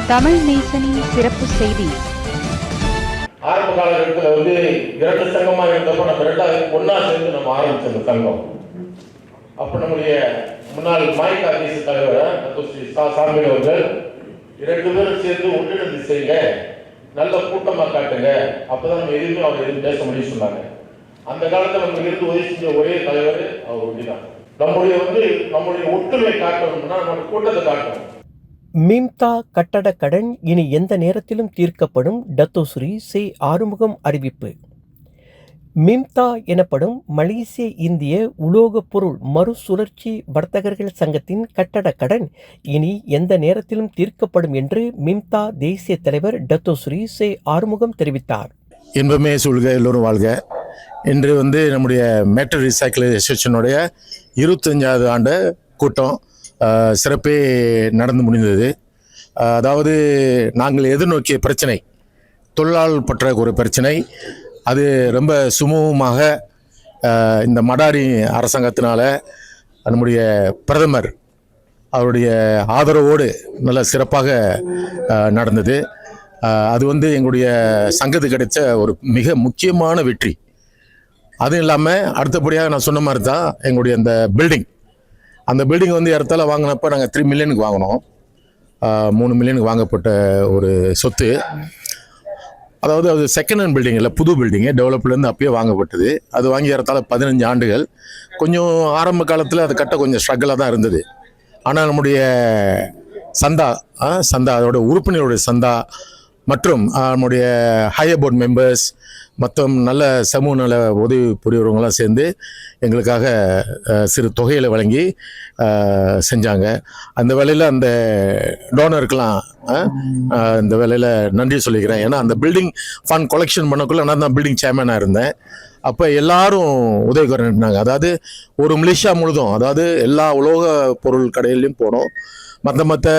தமிழ் நேசனின் சிறப்பு செய்தி. ஆரம்ப காலகட்டத்தில் இரண்டு சங்கமாக இருந்தப்போ நம்ம ரெண்டாவது ஒன்னா சேர்ந்து நம்ம ஆரம்பிச்ச அந்த சங்கம். அப்போ நம்முடைய முன்னாள் மாய்கா தேசிய தலைவர் ஸ்ரீ சாமி அவர்கள் இரண்டு பேரும் சேர்ந்து ஒன்றிணைந்து செய்யுங்க, நல்ல கூட்டமாக காட்டுங்க, அப்பதான் நம்ம எதுவுமே அவர் எதுவும் பேச முடியும் சொன்னாங்க. அந்த காலத்தில் நம்ம இருந்து உதவி செஞ்ச ஒரே தலைவர் அவர் ஒண்டிதான். நம்முடைய ஒற்றுமை காட்டணும்னா நம்ம கூட்டத்தை காட்டணும். மிம்தா கட்டட கடன் இனி எந்த நேரத்திலும் தீர்க்கப்படும். டத்தோஸ்ரீ சே ஆறுமுகம் அறிவிப்பு. மிம்தா எனப்படும் மலேசிய இந்திய உலோகப் பொருள் மறுசுழற்சி வர்த்தகர்கள் சங்கத்தின் கட்டட கடன் இனி எந்த நேரத்திலும் தீர்க்கப்படும் என்று மிம்தா தேசிய தலைவர் டத்தோஸ்ரீ சே ஆறுமுகம் தெரிவித்தார். இன்பமே சொல்க, எல்லோரும் வாழ்க. இன்று நம்முடைய மேட்டர் ரீசைக்கிள் அசோசியேஷனுடைய 25வது ஆண்டு கூட்டம் சிறப்பே நடந்து முடிந்தது. அதாவது நாங்கள் எதிர்நோக்கிய பிரச்சனை, தொழிலாளர் பற்றாக்குறை பிரச்சனை, அது ரொம்ப சுமூகமாக இந்த மடாரி அரசாங்கத்தினால நம்முடைய பிரதமர் அவருடைய ஆதரவோடு நல்ல சிறப்பாக நடந்தது. அது எங்களுடைய சங்கத்துக்கு கிடைச்ச ஒரு மிக முக்கியமான வெற்றி. அதுவும் இல்லாமல் அடுத்தபடியாக நான் சொன்ன மாதிரி தான் எங்களுடைய அந்த பில்டிங் இடத்துல வாங்கினப்போ நாங்கள் 3 மில்லியனுக்கு வாங்கினோம். 3 மில்லியனுக்கு வாங்கப்பட்ட ஒரு சொத்து. அதாவது அது செகண்ட் ஹேண்ட் பில்டிங் இல்லை, புது பில்டிங்கு, டெவலப்லேருந்து அப்பயே வாங்கப்பட்டது. அது வாங்கி இடத்தால 15 ஆண்டுகள். கொஞ்சம் ஆரம்ப காலத்தில் அது கட்ட கொஞ்சம் ஸ்ட்ரகிளாக தான் இருந்தது. ஆனால் நம்முடைய சந்தா அதோட உறுப்பினருடைய சந்தா மற்றும் நம்முடைய ஹையர் போர்ட் மெம்பர்ஸ் மற்றும் நல்ல சமூக நல உதவி புரியவங்களாம் சேர்ந்து எங்களுக்காக சிறு தொகைகளை வழங்கி செஞ்சாங்க. அந்த வேலையில் அந்த டோனருக்கெல்லாம் இந்த வேலையில் நன்றி சொல்லிக்கிறேன். ஏன்னா அந்த பில்டிங் ஃபண்ட் கொலெக்ஷன் பண்ணக்குள்ளே நான் தான் பில்டிங் சேர்மனாக இருந்தேன். அப்போ எல்லாரும் உதவிக்கரனாங்க. அதாவது ஒரு மலேசியா முழுதும், அதாவது எல்லா உலோக பொருள் கடையிலையும் போனோம், மற்ற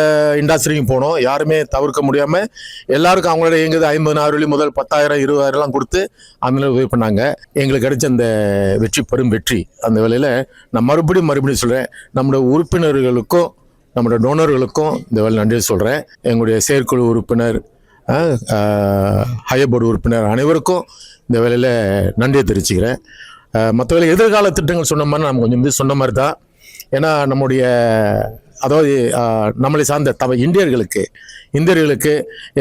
இண்டஸ்ட்ரிக்கும் போனோம். யாருமே தவிர்க்க முடியாமல் எல்லாருக்கும் அவங்களோட எங்குது 50,000 முதல் 10,000 20,000 கொடுத்து அந்த உதவி பண்ணாங்க. எங்களுக்கு கிடைச்ச அந்த வெற்றி பெரும் வெற்றி. அந்த வேலையில் நான் மறுபடியும் சொல்கிறேன், நம்மளோட உறுப்பினர்களுக்கும் நம்மளோட டோனர்களுக்கும் இந்த வேலை நன்றி சொல்கிறேன். எங்களுடைய செயற்குழு உறுப்பினர், ஹையர் போர்டு உறுப்பினர் அனைவருக்கும் இந்த வேலையில் நன்றியை தெரிவிச்சுக்கிறேன். மற்ற வேலை எதிர்கால திட்டங்கள் சொன்ன மாதிரி நம்ம கொஞ்சம் சொன்ன மாதிரி தான். ஏன்னா நம்முடைய அதாவது நம்மளை சார்ந்த இந்தியர்களுக்கு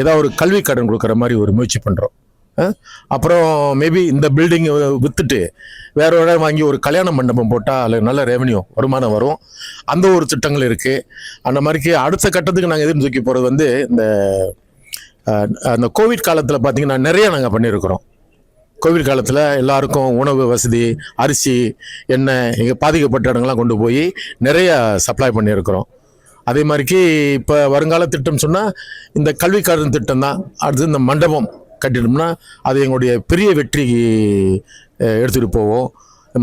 ஏதாவது ஒரு கல்வி கடன் கொடுக்குற மாதிரி ஒரு முயற்சி பண்ணுறோம். அப்புறம் மேபி இந்த பில்டிங் விற்றுட்டு வேற ஒரு இடம் வாங்கி ஒரு கல்யாண மண்டபம் போட்டால் அதில் நல்ல ரெவன்யூ வருமானம் வரும். அந்த ஒரு திட்டங்கள் இருக்குது. அந்த மாதிரிக்கு அடுத்த கட்டத்துக்கு நாங்கள் எதிர்நோக்கி போகிறது அந்த கோவிட் காலத்தில் பார்த்திங்கன்னா நிறைய நாங்கள் பண்ணியிருக்கிறோம். கோவிட் காலத்தில் எல்லாருக்கும் உணவு வசதி, அரிசி, எண்ணெய் இங்கே பாதிக்கப்பட்ட இடங்கள்லாம் கொண்டு போய் நிறைய சப்ளை பண்ணியிருக்கிறோம். அதே மாதிரிக்கு இப்போ வருங்கால திட்டம் சொன்னால் இந்த கல்வி கடன் திட்டம் தான். அடுத்து இந்த மண்டபம் கட்டிட்டோம்னா அது எங்களுடைய பெரிய வெற்றிக்கு எடுத்துகிட்டு போவோம்.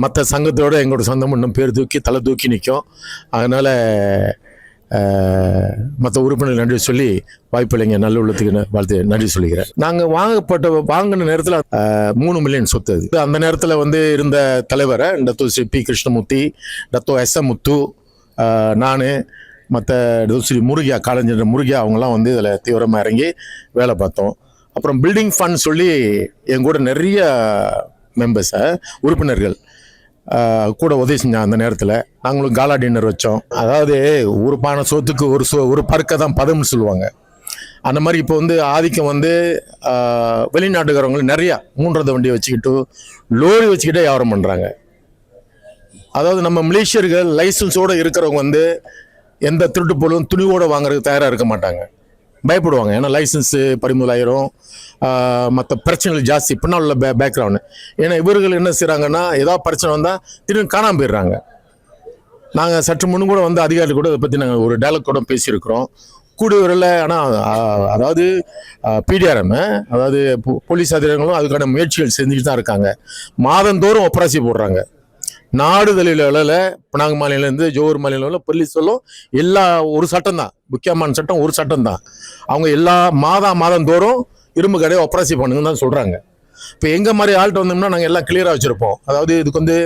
மற்ற சங்கத்தோடு எங்களோட சொந்தம் இன்னும் தலை தூக்கி நிற்கும். அதனால் மற்ற உறுப்பினர் நன்றி சொல்லி வாய்ப்பில்லைங்க நல்ல உள்ளத்துக்கு வாழ்த்து நன்றி சொல்லிக்கிறேன். நாங்கள் வாங்கின நேரத்தில் 3 மில்லியன் சொத்து. அது அந்த நேரத்தில் இருந்த தலைவரை Dato Sri P Krishnamoorthy, Dato SM. Muthu, நான், மற்ற ஸ்ரீ முருகியா, காலேஜ் முருகியா அவங்களாம் இதில் தீவிரமாக இறங்கி வேலை பார்த்தோம். அப்புறம் பில்டிங் ஃபண்ட் சொல்லி எங்கூட நிறைய மெம்பர்ஸை உறுப்பினர்கள் கூட உதவி செஞ்சாங்க. அந்த நேரத்தில் நாங்களும் காலா டின்னர் வச்சோம். அதாவது ஒரு பானை சோத்துக்கு ஒரு பருக்கை தான் பதம்னு சொல்லுவாங்க. அந்த மாதிரி இப்போ ஆதிக்கம் வெளிநாட்டுக்காரங்களும் நிறையா 3வது வண்டியை வச்சுக்கிட்டு லோரி வச்சுக்கிட்டே வியாபாரம் பண்ணுறாங்க. அதாவது நம்ம மலேசியர்கள் லைசன்ஸோடு இருக்கிறவங்க எந்த திருட்டு பொருளும் துணிவோடு வாங்குறதுக்கு தயாராக இருக்க மாட்டாங்க, பயப்படுவாங்க. ஏன்னா லைசன்ஸு பறிமுதலாயிரும், மற்ற பிரச்சனைகள் ஜாஸ்தி பின்னால் உள்ள பேக்ரவுண்டு. ஏன்னா இவர்கள் என்ன செய்கிறாங்கன்னா ஏதாவது பிரச்சனை வந்தால் திடீர்னு காணாமல் போயிடுறாங்க. நாங்கள் சற்று முன்னு கூட அதிகாரிகள் கூட இதை பற்றி நாங்கள் ஒரு டயலாக் கூட பேசியிருக்கிறோம். கூடிய விரைவில். ஆனால் அதாவது பிடிஆர்எம், அதாவது போலீஸ் அதிகாரிகளும் அதுக்கான முயற்சிகள் செஞ்சுட்டு தான் இருக்காங்க. மாதந்தோறும் ஒப்பராசி போடுறாங்க. நாடுதலில் பினாங் மாநிலேருந்து ஜோஹர் மாநிலம் போலீஸ் சொல்லும் எல்லா ஒரு சட்டம் தான், முக்கியமான சட்டம் ஒரு சட்டம் தான். அவங்க எல்லா மாதந்தோறும் இரும்பு கடையை ஒப்பராசி பண்ணுங்கன்னு தான் சொல்கிறாங்க. இப்போ எங்கள் மாதிரி ஆள்கிட்ட வந்தோம்னா நாங்கள் எல்லாம் கிளியராக வச்சுருப்போம். அதாவது இதுக்கு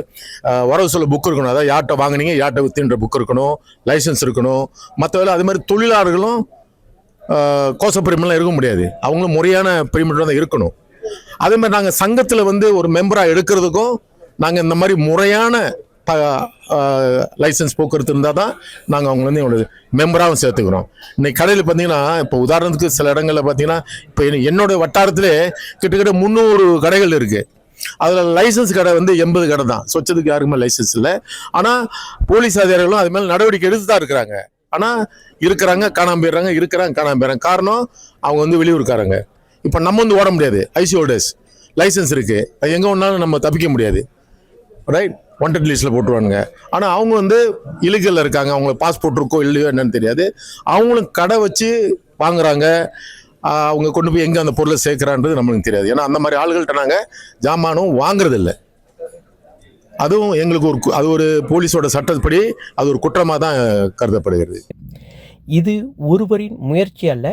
வரவு சொல்ல புக் இருக்கணும், அதாவது யார்கிட்ட வாங்கினீங்க யார்கிட்ட வித்துன்ற புக் இருக்கணும், லைசன்ஸ் இருக்கணும். மற்ற வேலை அது மாதிரி தொழிலாளர்களும் கோச பிரிமெல்லாம் இருக்க முடியாது. அவங்களும் முறையான பிரிமெண்ட் தான் இருக்கணும். அதே மாதிரி நாங்கள் சங்கத்தில் வந்து ஒரு மெம்பராக எடுக்கிறதுக்கும் நாங்கள் இந்த மாதிரி முறையான லைசன்ஸ் போக்குவரத்து இருந்தால் தான் நாங்கள் அவங்க வந்து எங்களோட மெம்பராகவும் சேர்த்துக்கிறோம். இன்னைக்கு கடையில் பார்த்தீங்கன்னா, இப்போ உதாரணத்துக்கு சில இடங்களில் பார்த்தீங்கன்னா, இப்போ என்னோட வட்டாரத்திலே கிட்டத்தட்ட 300 கடைகள் இருக்குது. அதில் லைசன்ஸ் கடை வந்து 80 கடை தான். சொச்சதுக்கு யாருக்குமே லைசன்ஸ் இல்லை. ஆனால் போலீஸ் அதிகாரிகளும் அது மேலே நடவடிக்கை எடுத்து தான் இருக்கிறாங்க. ஆனால் இருக்கிறாங்க, காணாமல் போயிடுறாங்க, காணாமல் போயிடுறாங்க. காரணம் அவங்க வந்து வெளியூருக்காரங்க. இப்போ நம்ம வந்து ஓட முடியாது. ஐசி ஹோல்டர்ஸ் லைசன்ஸ் இருக்குது, அது எங்கே ஒன்றாலும் நம்ம தப்பிக்க முடியாது. ரைட், வாண்டட் லிஸ்ட்டில் போட்டுருவானுங்க. ஆனால் அவங்க வந்து இலீகலில் இருக்காங்க. அவங்களுக்கு பாஸ்போர்ட் இருக்கோ இல்லையோ என்னன்னு தெரியாது. அவங்களும் கடை வச்சு வாங்குறாங்க. அவங்க கொண்டு போய் எங்கே அந்த பொருளை சேர்க்குறான்றது நம்மளுக்கு தெரியாது. ஏன்னா அந்த மாதிரி ஆளுகள்கிட்ட நாங்கள் ஜாமானும் வாங்குறதில்லை. அதுவும் எங்களுக்கு அது ஒரு போலீஸோட சட்டப்படி அது ஒரு குற்றமாக தான் கருதப்படுகிறது. இது ஒருவரின் முயற்சி அல்ல.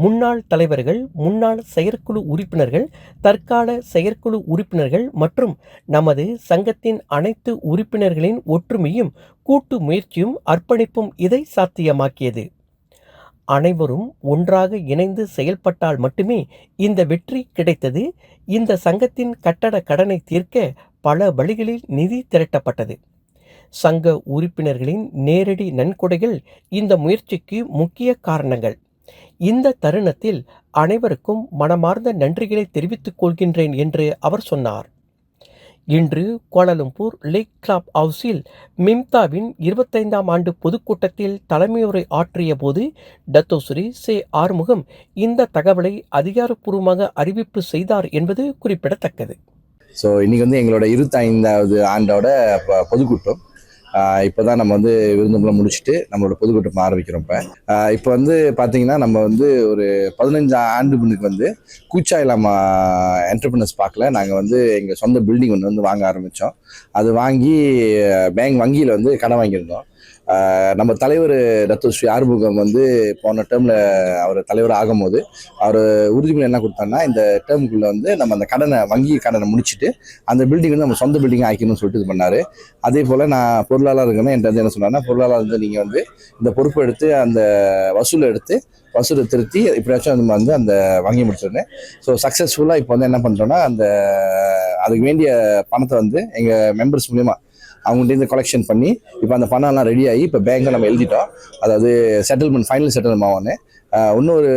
முன்னாள் தலைவர்கள், முன்னாள் செயற்குழு உறுப்பினர்கள், தற்கால செயற்குழு உறுப்பினர்கள் மற்றும் நமது சங்கத்தின் அனைத்து உறுப்பினர்களின் ஒற்றுமையும் கூட்டு முயற்சியும் அர்ப்பணிப்பும் இதை சாத்தியமாக்கியது. அனைவரும் ஒன்றாக இணைந்து செயல்பட்டால் மட்டுமே இந்த வெற்றி கிடைத்தது. இந்த சங்கத்தின் கட்டட கடனை தீர்க்க பல வழிகளில் நிதி திரட்டப்பட்டது. சங்க உறுப்பினர்களின் நேரடி நன்கொடைகள் இந்த முயற்சிக்கு முக்கிய காரணங்கள். இந்த தருணத்தில் அனைவருக்கும் மனமார்ந்த நன்றிகளை தெரிவித்துக் கொள்கின்றேன் என்று அவர் சொன்னார். இன்று கோலாலம்பூர் லேக் கிளப் ஹவுஸில் மிம்தாவின் 25ஆம் ஆண்டு பொதுக்கூட்டத்தில் தலைமையுரை ஆற்றிய போது டத்தோஸ்ரீ சே ஆறுமுகம் இந்த தகவலை அதிகாரப்பூர்வமாக அறிவிப்பு செய்தார் என்பது குறிப்பிடத்தக்கது. ஸோ இன்றைக்கி வந்து எங்களோட 25வது ஆண்டோட பொதுக்கூட்டம். இப்போ தான் நம்ம வந்து விருந்தம்பலம் முடிச்சுட்டு நம்மளோட பொதுக்கூட்டம் ஆரம்பிக்கிறோம். இப்போ வந்து பார்த்தீங்கன்னா, நம்ம வந்து ஒரு 15 ஆண்டு முன்னுக்கு வந்து கூச்சா இல்லாம என்டர்பிரினர்ஸ் பார்க்கல நாங்கள் வந்து எங்கள் சொந்த பில்டிங் ஒன்று வந்து வாங்க ஆரம்பித்தோம். அது வாங்கி பேங்க் வங்கியில் வந்து கடன் வாங்கியிருந்தோம். நம்ம தலைவர் டத்தோஸ்ரீ ஆறுமுகம் வந்து போன டேர்மில் அவர் தலைவர் ஆகும்போது அவர் உறுதிமொழி என்ன கொடுத்தாங்கன்னா, இந்த டேர்முக்குள்ளே வந்து நம்ம அந்த வங்கி கடனை முடிச்சுட்டு அந்த பில்டிங் வந்து நம்ம சொந்த பில்டிங் ஆக்கணும்னு சொல்லிட்டு இது பண்ணார். அதே போல் நான் பொருளாளர் இருக்கேன்னா என்கிட்ட வந்து என்ன சொன்னாங்கன்னா, பொருளாளர் வந்து நீங்கள் வந்து இந்த பொறுப்பை எடுத்து அந்த வசூலை திருத்தி இப்படியாச்சும் நம்ம வந்து அந்த வங்கி முடிச்சிருந்தேன். ஸோ சக்ஸஸ்ஃபுல்லாக இப்போ வந்து என்ன பண்ணுறோன்னா, அதுக்கு வேண்டிய பணத்தை வந்து எங்கள் மெம்பர்ஸ் மூலிமா அவங்கள்ட்ட கலெக்ஷன் பண்ணி இப்போ அந்த பணம்லாம் ரெடி ஆகி இப்போ பேங்க்கில் நம்ம எழுதிட்டோம். அதாவது செட்டில்மெண்ட், ஃபைனல் செட்டில்மெண்ட் ஆகும்னு இன்னும் ஒரு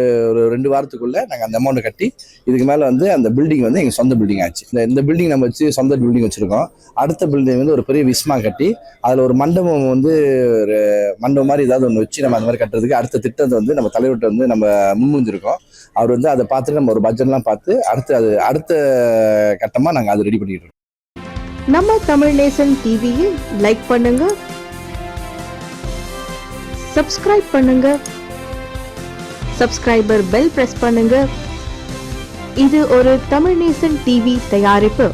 2 வாரத்துக்குள்ளே நாங்கள் அந்த அமௌண்ட்டை கட்டி இதுக்கு மேலே வந்து அந்த பில்டிங் வந்து எங்கள் சொந்த பில்டிங் ஆச்சு. இந்த பில்டிங் நம்ம வச்சு சொந்த பில்டிங் வச்சுருக்கோம். அடுத்த பில்டிங் வந்து ஒரு பெரிய விஸ்மா கட்டி அதில் ஒரு மண்டபம் வந்து ஒரு மண்டபம் மாதிரி ஏதாவது ஒன்று வச்சு நம்ம அந்த மாதிரி கட்டுறதுக்கு அடுத்த திட்டத்தை வந்து நம்ம தலைவர்கிட்ட வந்து நம்ம முன்வந்திருக்கோம். அவர் வந்து அதை பார்த்துட்டு நம்ம ஒரு பட்ஜெட்லாம் பார்த்து அடுத்த கட்டமாக நாங்கள் அதை ரெடி பண்ணிட்டு இருக்கோம். நம்ம தமிழ் நேசன் டிவியை லைக் பண்ணுங்க, சப்ஸ்கிரைப் பண்ணுங்க, சப்ஸ்கிரைபர் பெல் பிரஸ் பண்ணுங்க. இது ஒரு தமிழ் நேசன் டிவி தயாரிப்பு.